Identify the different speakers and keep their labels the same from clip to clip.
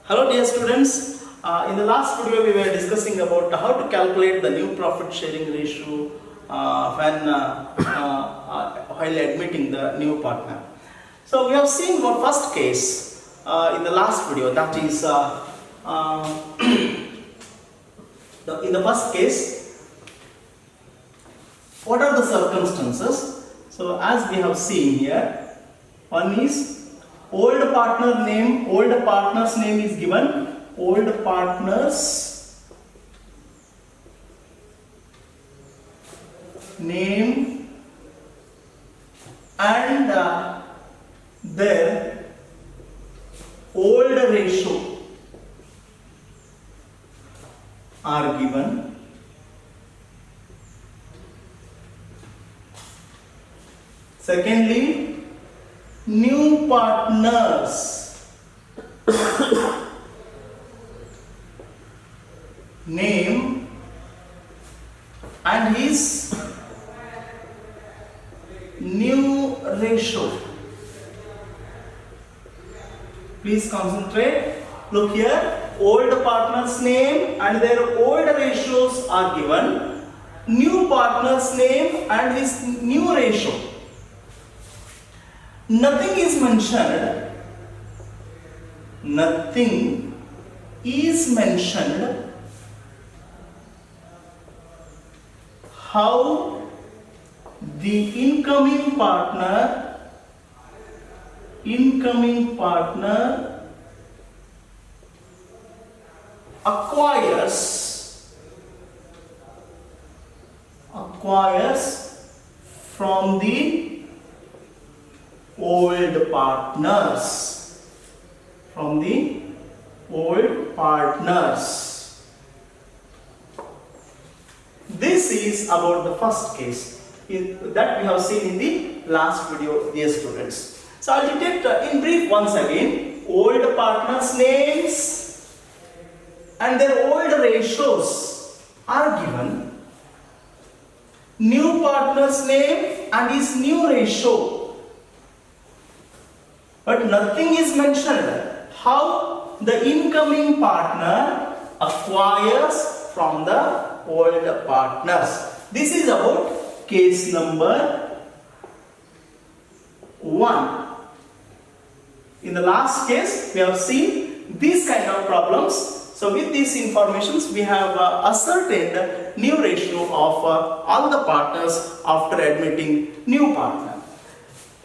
Speaker 1: Hello dear students, in the last video we were discussing about how to calculate the new profit sharing ratio while admitting the new partner. So we have seen our first case in the last video, that is in the first case, what are the circumstances? So as we have seen here, one is old partner's name is given, old partner's name and their old ratio are given. Secondly, new partner's name and his new ratio. Please concentrate. Look here, old partner's name and their old ratios are given. New partner's name and his new ratio. Nothing is mentioned how the incoming partner acquires from the old partners. This is about the first case that we have seen in the last video, dear students. So I'll dictate in brief once again. Old partners' names and their old ratios are given. New partner's name and his new ratio. But nothing is mentioned how the incoming partner acquires from the old partners. This is about case number 1. In the last case, we have seen these kind of problems. So with these informations, we have ascertained new ratio of all the partners after admitting new partner.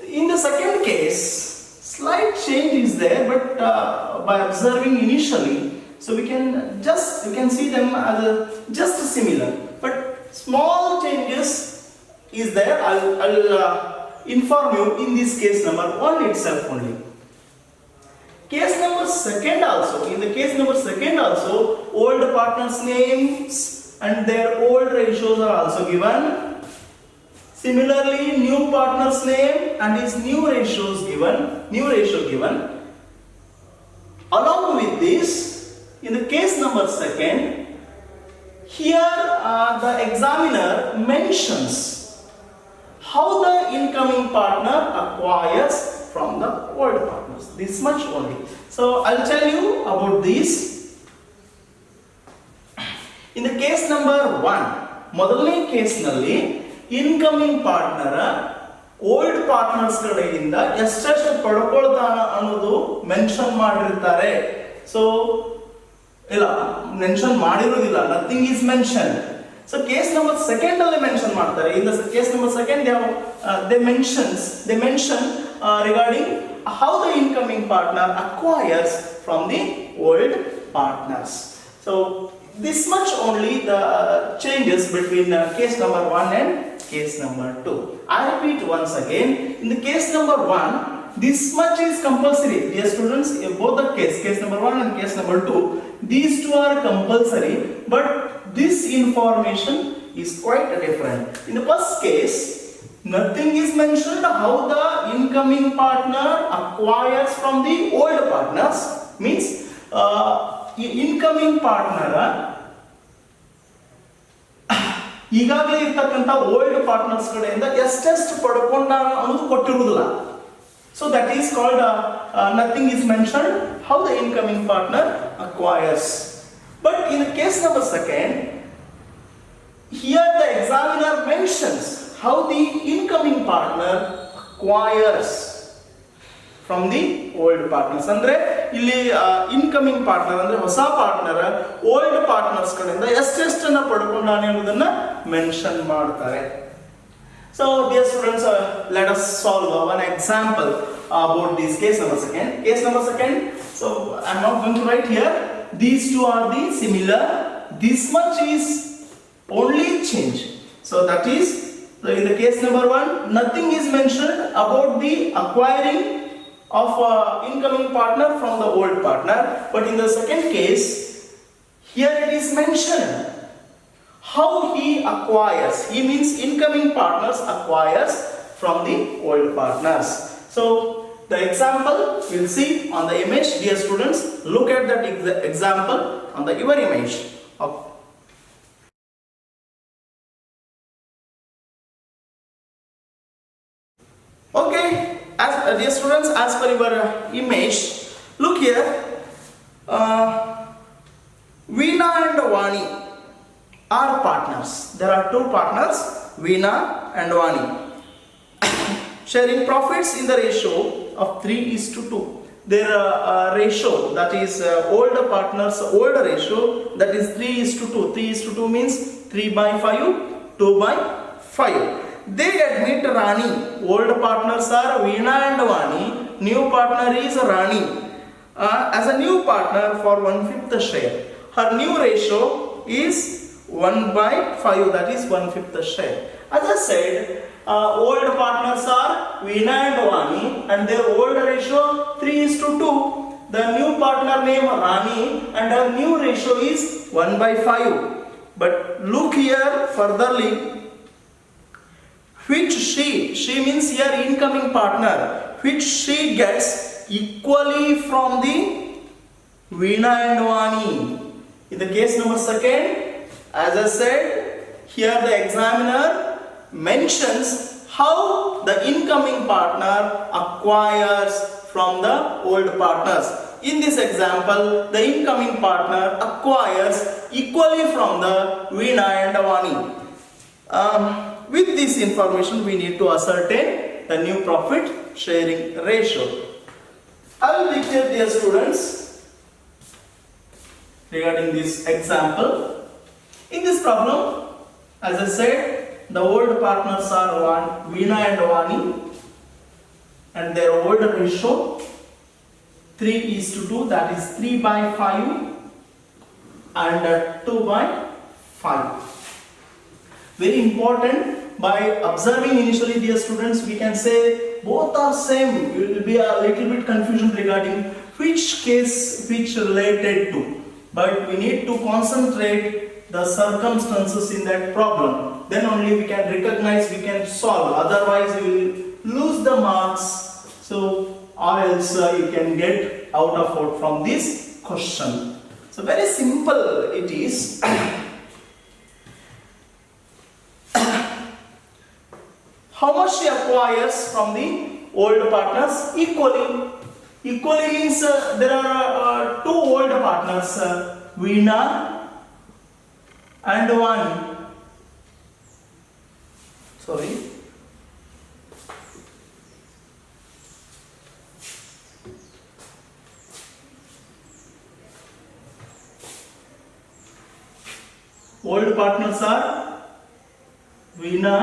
Speaker 1: In the second case, slight change is there, but by observing initially, so we can see them as just similar, but small changes is there. I'll inform you in this case number 1 itself only. Case number second also. In the case number second also, old partners' names and their old ratios are also given. Similarly, new partner's name and his new ratio given. Along with this, in the case number second, here the examiner mentions how the incoming partner acquires from the old partners. This much only. So I'll tell you about this. In the case number 1, ಮೊದಲನೇ ಕೇಸ್ನಲ್ಲಿ incoming partner old partners ಕಡೆಯಿಂದ ಎಷ್ಟೆಷ್ಟು ಪಡ್ಕೊಳ್ತಾನ ಅನ್ನೋದು mention ಮಾಡಿರ್ತಾರೆ. So ಇಲ್ಲ, mention ಮಾಡಿರೋದಿಲ್ಲ, nothing is mention. So case number second ಅಲ್ಲಿ mention ಮಾಡ್ತಾರೆ. In the case number second they mention regarding how the incoming partner acquires from the old partners. So this much only the changes between case number 1 and case number 2. I repeat once again, in the case number 1, this much is compulsory. Dear students, in both the case number 1 and case number 2, these two are compulsory, but this information is quite different. In the first case, nothing is mentioned how the incoming partner acquires from the old partners. Means incoming partner ಈಗಾಗಲೇ ಇರ್ತಕ್ಕಂಥ old partners ಕಡೆಯಿಂದ ಎಷ್ಟೆಷ್ಟು ಪಡ್ಕೊಂಡ ಅನ್ನೋದು ಕೊಟ್ಟಿರುವುದಿಲ್ಲ. So that is called nothing is mentioned how the incoming partner acquires. But in the case number second, here the examiner mentions how the incoming partner acquires from the old partners. ಅಂದ್ರೆ ಇಲ್ಲಿ incoming partner ಅಂದ್ರೆ ಹೊಸ partner old partners ಕಡೆಯಿಂದ ಎಷ್ಟೆಷ್ಟನ್ನ ಪಡ್ಕೊಂಡಾನೆ ಅನ್ನೋದನ್ನ mention ಮಾಡ್ತಾರೆ. So dear students, let us solve one example about this case number second. Case number second, so I am not going to write here. These two are the similar. This much is only change. So that is, in the case number one, nothing is mentioned about the acquiring of incoming partner from the old partner. But in the second case, here it is mentioned how he acquires. He means incoming partners acquires from the old partners. So the example we'll see on the image. Dear students, look at that example on the your image. Okay, as dear students, as per your image, look here. Veena and Vani are partners. There are two partners, Veena and Vani, sharing profits in the ratio of 3:2. Their ratio, that is older partners, older ratio, that is 3:2. 3:2 means 3/5, 2/5. They admit Rani. Old partners are Veena and Vani. New partner is Rani as a new partner for 1/5 share. Her new ratio is 1/5, that is 1/5 share. As I said, old partners are Veena and Vani, and their old ratio 3:2. The new partner name Rani, and her new ratio is 1/5. But look here furtherly, which she means here incoming partner, which she gets equally from the Veena and Vani. In the case number second, as I said, here the examiner mentions how the incoming partner acquires from the old partners. In this example, the incoming partner acquires equally from the Veena and Vani. With this information, we need to ascertain the new profit sharing ratio. I will dictate, dear students, regarding this example. In this problem, as I said, the old partners are Veena and Vani, and their old ratio 3:2, that is 3/5 and 2/5. Very important. By observing initially, dear students, we can say both are same. It will be a little bit confusion regarding which case which related to. But we need to concentrate the circumstances in that problem. Then only we can recognize, we can solve. Otherwise, we will lose the marks. So, or else you can get out of out from this question. So, very simple it is. How much she acquires from the old partners? Equally. Equally means there are two old partners, Veena and Vani. Sorry. Old partners are Veena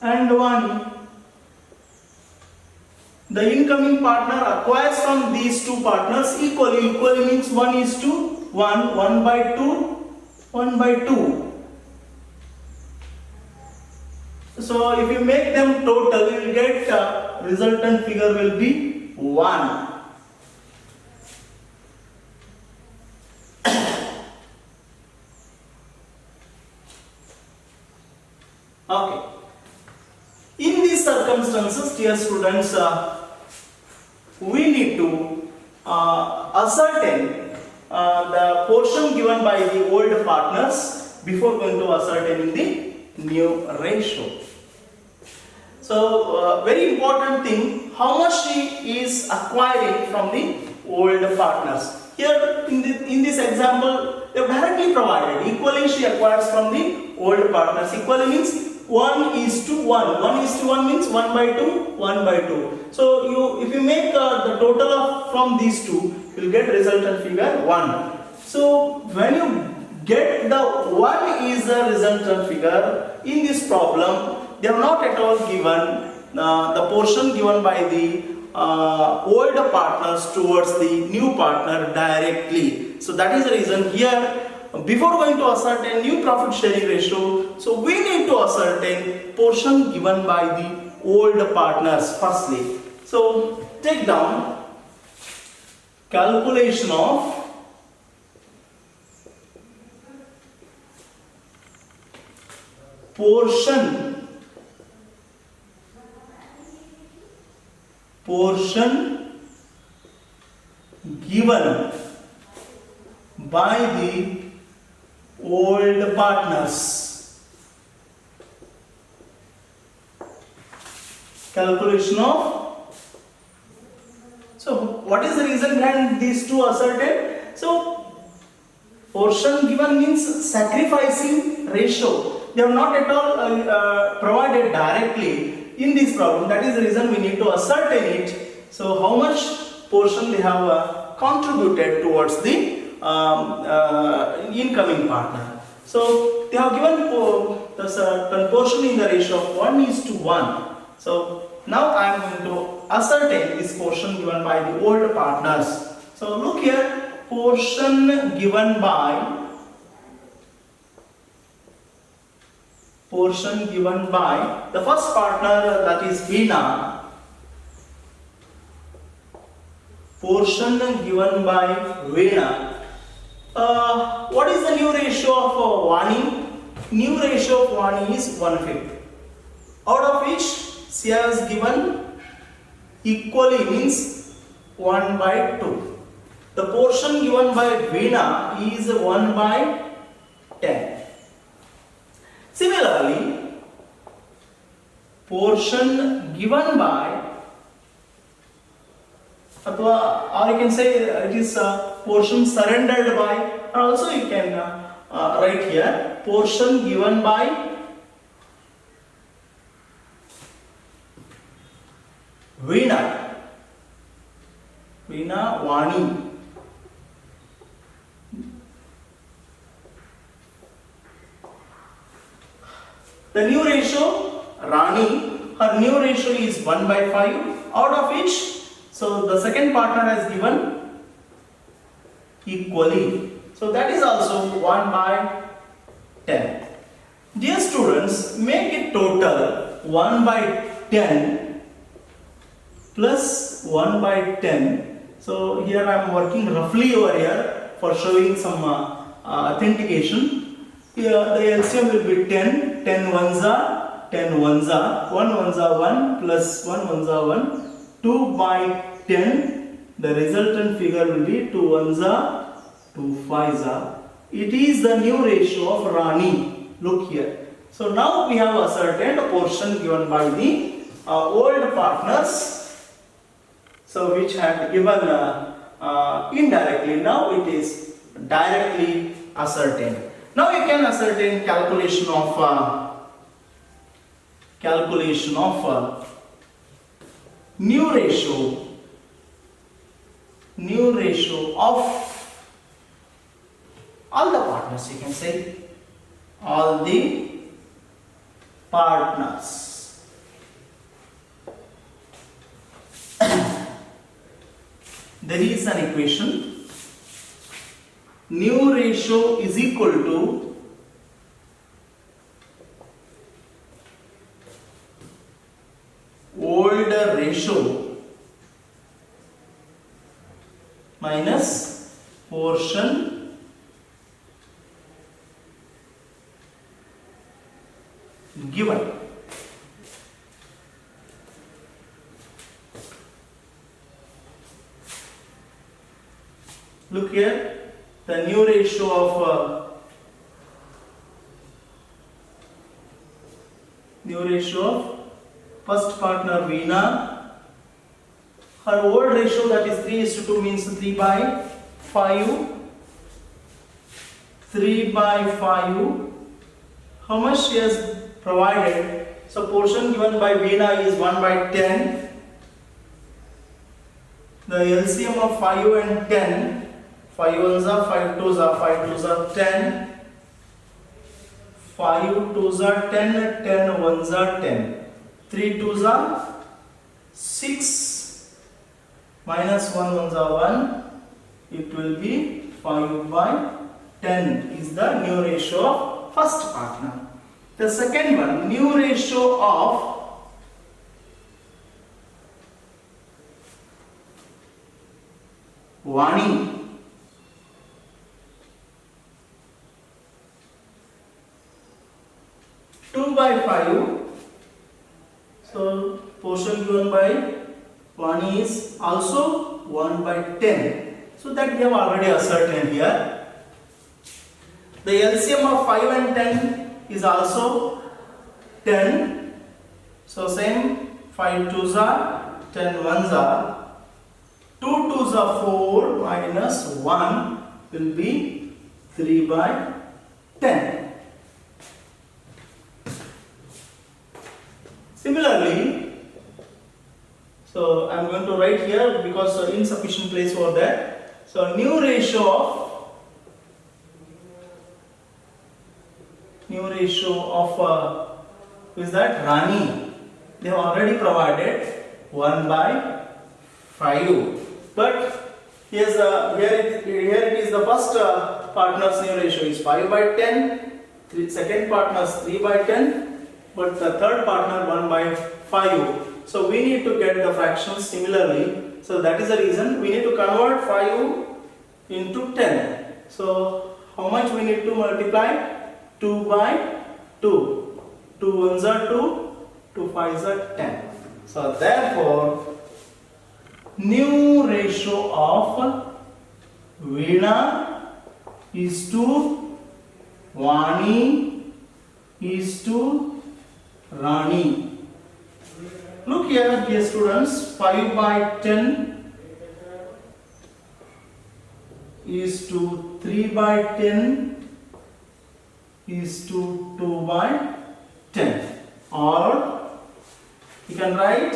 Speaker 1: and Vani. The incoming partner acquires from these two partners equally. Equally means 1:1, 1/2, 1/2. So if you make them total, you will get resultant figure will be 1. Okay. In these circumstances, dear students, we need to ascertain the portion given by the old partners before going to ascertaining the new ratio. So, very important thing, how much she is acquiring from the old partners. Here in this example, they have directly provided equally she acquires from the old partners. Equally means 1:1. 1:1 means 1 by 2, 1 by 2. So if you make the total of from these two, you will get resultant figure 1. So when you get the 1 is the resultant figure in this problem, they are not at all given the portion given by the old partners towards the new partner directly. So that is the reason here, before going to ascertain new profit sharing ratio, so we need to ascertain portion given by the old partners firstly. So take down calculation of portion given by the old partners. Calculation of, so what is the reason behind these two asserted? So portion given means sacrificing ratio. They have not at all provided directly in this problem. That is the reason we need to ascertain it. So how much portion they have contributed towards the incoming partner. So they have given the certain portion in the ratio of 1:1. So now I am going to ascertain this portion given by the old partners. So look here, portion given by the first partner, that is Veena. Portion given by Veena. What is the new ratio of Vani? New ratio of Vani is 1/5. Out of which she has given equally means 1 by 2. The portion given by Veena is 1 by 10. Similarly, portion given by, or you can say it is portion surrendered by, or also you can write here portion given by Veena, Vani. The new ratio, Rani, her new ratio is 1 by 5, out of which, so the second partner has given equally. So that is also 1 by 10. Dear students, make it total 1 by 10 plus 1 by 10. So here I am working roughly over here for showing some authentication. Here the LCM will be 10, 10 ones are 10 ones are, 1 ones are 1 plus 1 ones are 1, 2 by 10, the resultant figure will be 2 ones are 2 fives are. It is the new ratio of Rani. Look here. So now we have ascertained a portion given by the old partners, so which had given indirectly. Now it is directly ascertained. Now you can ascertain calculation of new ratio of all the partners. You can say all the partners. There is an equation. New ratio is equal to old ratio minus portion given. Look here. The new ratio of first partner Veena her old ratio, that is 3:2, means 3 by 5. 3 by 5. How much she has provided? So portion given by Veena is 1 by 10. The LCM of 5 and 10, 5 ones are 5 twos are 5 twos are 10. 5 twos are 10, 10 ones are 10. 3 twos are 6, minus 1 ones are 1. It will be 5 by 10 is the new ratio of first partner. The second one, new ratio of Vani. Two by 5. So portion given by Vani is also 1 by 10. So that we have already ascertained here. The LCM of 5 and 10 is also 10. So same, 5 twos are 10 ones are. 2 twos are 4 minus 1 will be 3 by 10. Similarly, so I am going to write here because insufficient place over there. So new ratio of who is that? Rani. They have already provided 1 by 5. But here it is the first partner's new ratio is 5 by 10. Second partner's 3 by 10. But the third partner 1 by 5. So we need to get the fractions similarly. So that is the reason we need to convert 5 into 10. So how much we need to multiply? 2 by 2. 2 ones are 2, 2 5s are 10. So therefore, new ratio of Veena is to Vani is to Rani. Look here, dear students, 5 by 10 is to 3 by 10 is to 2 by 10. Or you can write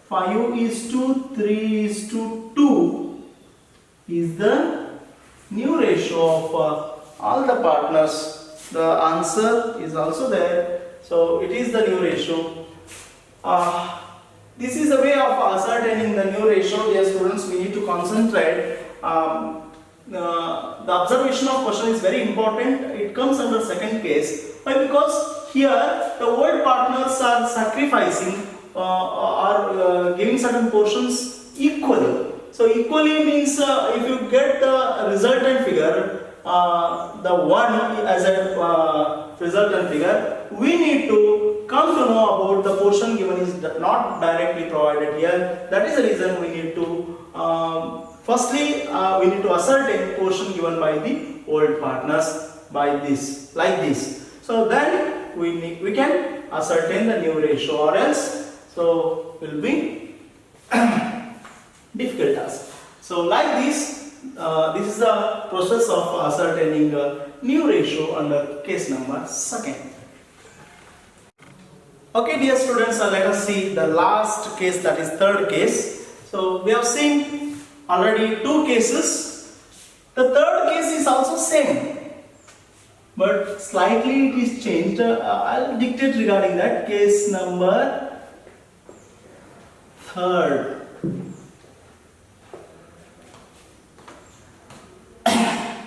Speaker 1: 5 is to 3 is to 2 is the new ratio of all the partners. The answer is also there. So it is the new ratio. This is a way of ascertaining the new ratio. Dear students, we need to concentrate. The observation of question is very important. It comes under second case. Why? Because here the old partners are sacrificing or giving certain portions equally. So equally means if you get the resultant figure, the 1 as a resultant figure, we need to come to know about the portion given is not directly provided here. That is the reason we need to firstly we need to ascertain portion given by the old partners by this, like this. So then we can ascertain the new ratio, or else so will be difficult task. So like this. This is the process of ascertaining the new ratio under case number 2nd. Okay, dear students, let us see the last case, that is third case. So we have seen already 2 cases. The third case is also same, but slightly it is changed. I'll dictate regarding that. Case number 3rd.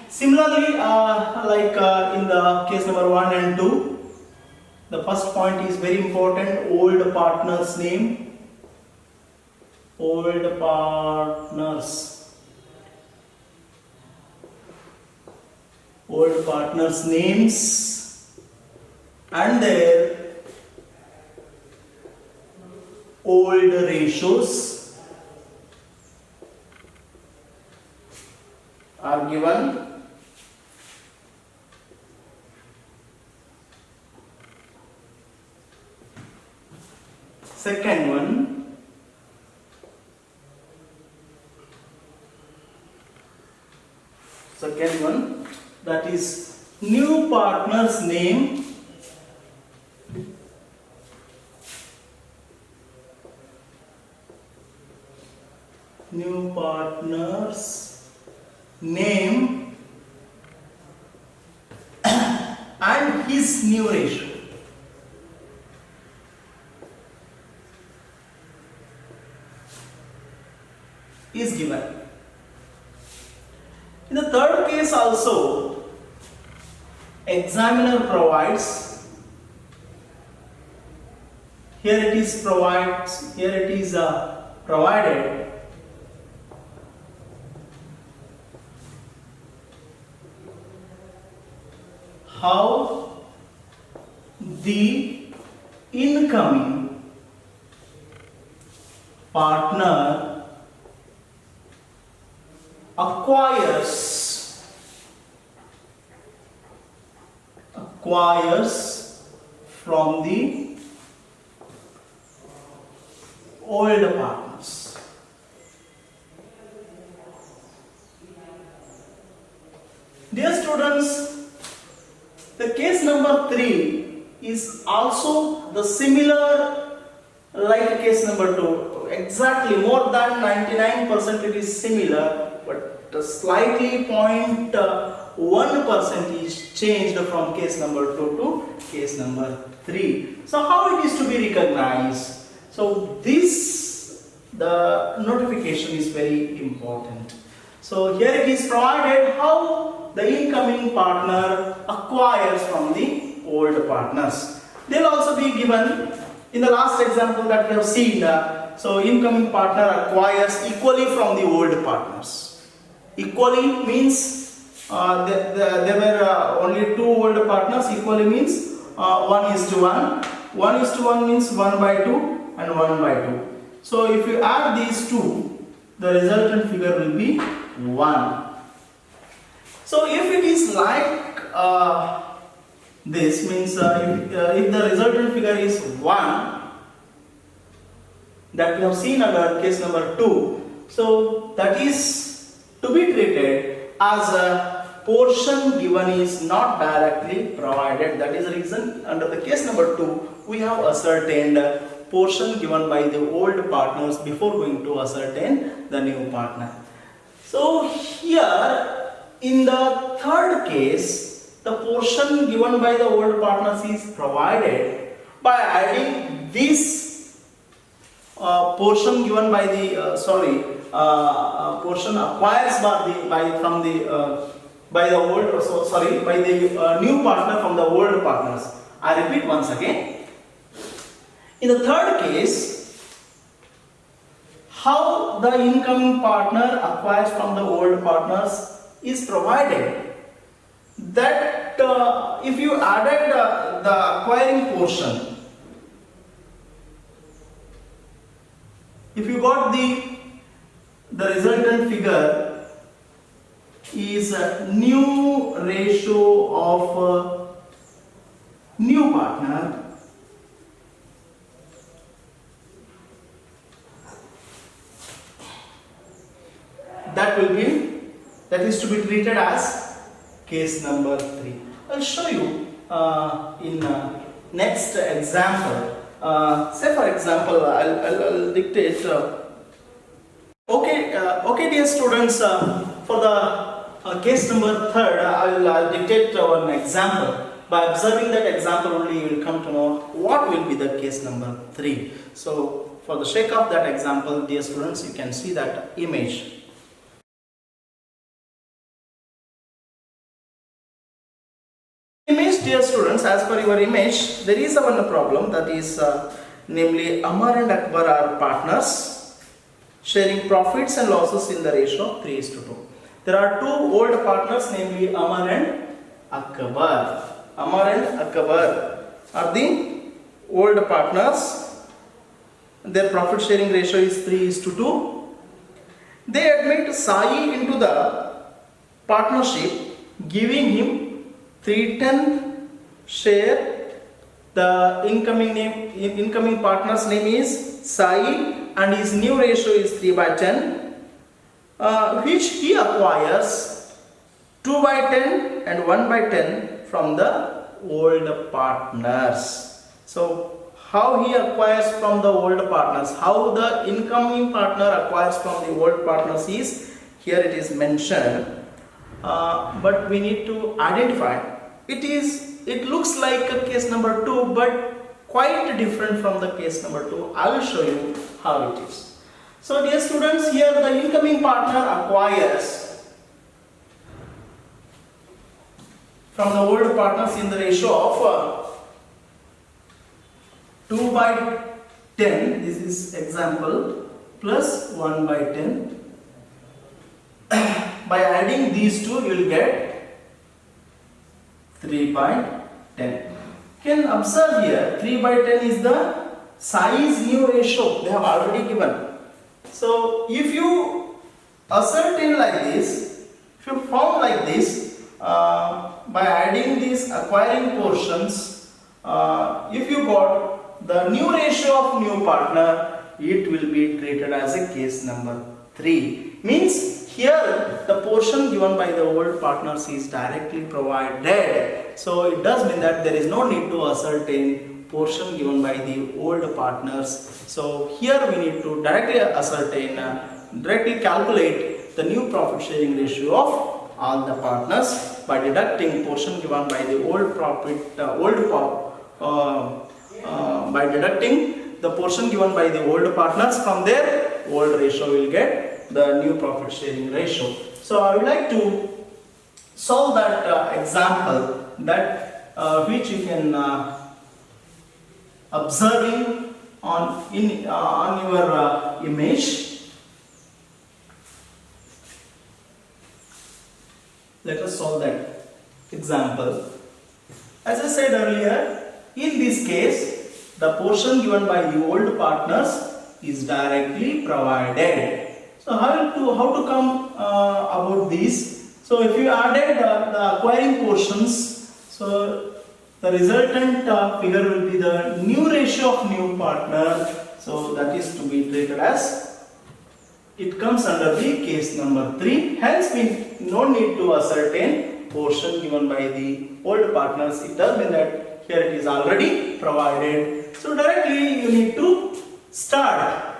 Speaker 1: Similarly, like in the case number 1 and 2, the first point is very important. Old partner's name. Old partners' names and their old ratios are given. Second one, second one, that is new partner's name and his new ratio. Is given. In the third case also, examiner provides, here it is provided how the incoming partner acquires from the old partners. Dear students, the case number 3 is also the similar like case number 2. Exactly more than 99% it is similar, but slightly 0.1% is changed from case number 2 to case number 3. So how it is to be recognized? So the notification is very important. So here it is provided how the incoming partner acquires from the old partners. They will also be given in the last example that we have seen. So incoming partner acquires equally from the old partners. Equally means there were only 2 old partners. Equally means 1:1. 1:1 means 1/2 and 1/2. So if you add these two, the resultant figure will be 1. So if it is like this, means if the resultant figure is 1, that we have seen under case number 2, so that is to be treated as a portion given is not directly provided. That is the reason under the case number 2 we have ascertained portion given by the old partners before going to ascertain the new partner. So here in the third case, the portion given by the old partners is provided by adding this portion given by the portion acquires by the new partner from the old partners. I repeat once again. In the third case, how the incoming partner acquires from the old partners is provided. That if you added the acquiring portion, if you got the resultant figure is a new ratio of new partner that is to be treated as case number 3. I'll show you in next example. Say for example, I'll dictate. Okay, dear students, for the case number 3, I'll dictate one example. By observing that example only, you will come to know what will be the case number 3. So, for the sake of that example, dear students, you can see that image. Image, dear students, as per your image, there is one problem, that is namely Amar and Akbar are partners sharing profits and losses in the ratio of 3:2. There are 2 old partners, namely Amar and Akbar. Amar and Akbar are the old partners. Their profit sharing ratio is 3:2. They admit Sai into the partnership, giving him 3/10 share. The incoming partner's name is Sai and his new ratio is 3/10, which he acquires 2 by 10 and 1 by 10 from the old partners. So how he acquires from the old partners, how the incoming partner acquires from the old partners is here it is mentioned, but we need to identify. It looks like a case number 2, but quite different from the case number 2. I will show you how it is. So dear students, here the incoming partner acquires from the old partners in the ratio of 2 by 10, this is example, plus 1 by 10. By adding these two, you will get 3 by 10. You can observe here 3 by 10 is the size new ratio they have already given. So if you ascertain like this, if you found like this, by adding these acquiring portions, if you got the new ratio of new partner, it will be treated as a case number 3. Means here the portion given by the old partners is directly provided. So it does mean that there is no need to ascertain portion given by the old partners. So here we need to directly ascertain, directly calculate the new profit sharing ratio of all the partners by deducting portion given by the old profit, by deducting the portion given by the old partners from their old ratio, will get the new profit sharing ratio. So I would like to solve that example, that which you can observing on your image. Let us solve that example. As I said earlier, in this case, the portion given by the old partners is directly provided. So how to come about this? So if you added the acquiring portions, so the resultant figure will be the new ratio of new partner. So that is to be treated as, it comes under the case number 3. Hence we no need to ascertain portion given by the old partners. It does mean that here it is already provided. So directly you need to start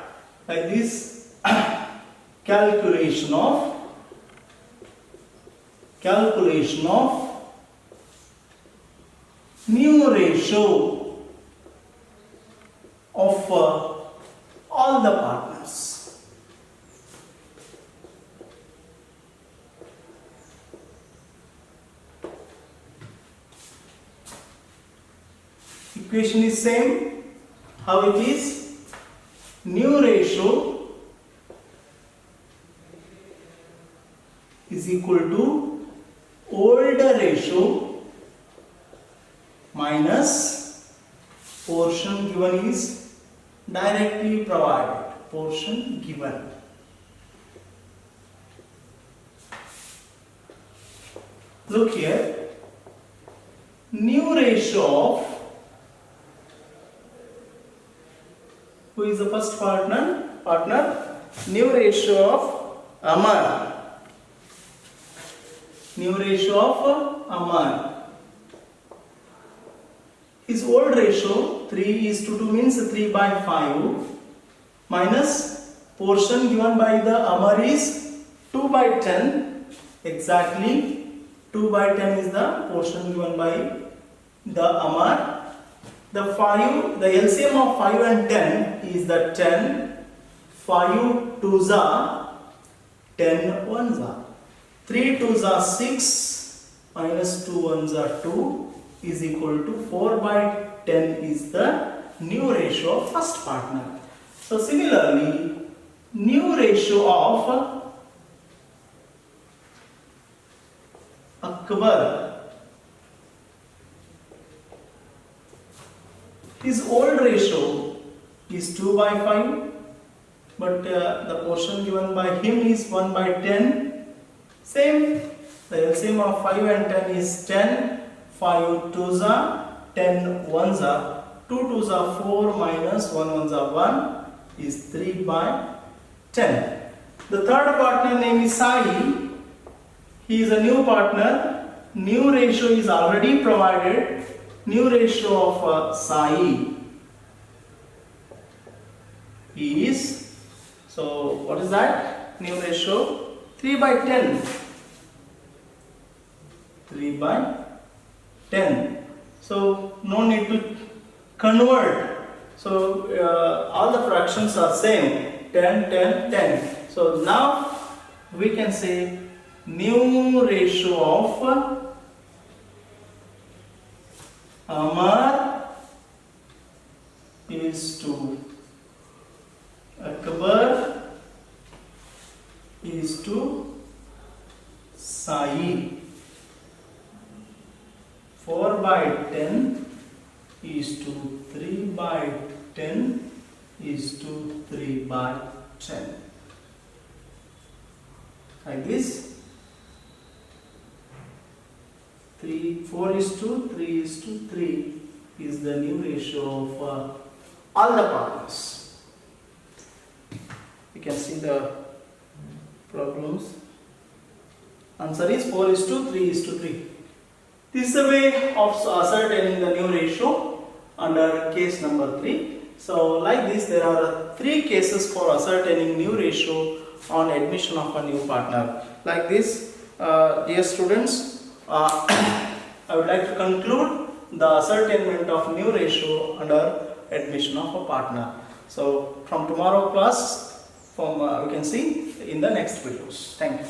Speaker 1: like this. calculation of new ratio of all the partners. Equation is same. How it is? New ratio is equal to older ratio minus portion given is directly provided, portion given. Look here, new ratio of, who is the first partner? New ratio of Amar. New ratio of Amar. His old ratio 3:2 means 3 by 5 minus portion given by the Amar is 2 by 10. Exactly 2 by 10 is the portion given by the Amar. The LCM of 5 and 10 is the 10. 5 2s are 10 1s are. 3 2s are 6 minus 2 1s are 2 is equal to 4 by 10 is the new ratio of first partner. So similarly, new ratio of Akbar, his old ratio is 2 by 5, but the portion given by him is 1 by 10. Same, the LCM of 5 and 10 is 10. 5 2s are 10 1s are. 2 2s are 4 minus 1 1s are 1 is 3 by 10. The third partner name is Sai. he is a new partner. New ratio is already provided. New ratio of Sai is, so what is that? New ratio 3/10. 3/10. So no need to convert. So all the fractions are same, 10, 10, 10. So now we can say new ratio of Amar is to Akbar is to Sai. 4/10 is to 3/10 is to 3/10. Like this. 4 is to 3 is to 3 is the new ratio of all the partners. You can see the problems. Answer is 4 is to 3 is to 3. This is a way of ascertaining the new ratio under case number 3. So like this, there are 3 cases for ascertaining new ratio on admission of a new partner. Like this, dear students, I would like to conclude the ascertainment of new ratio under admission of a partner. So from tomorrow class, we can see in the next videos. Thank you.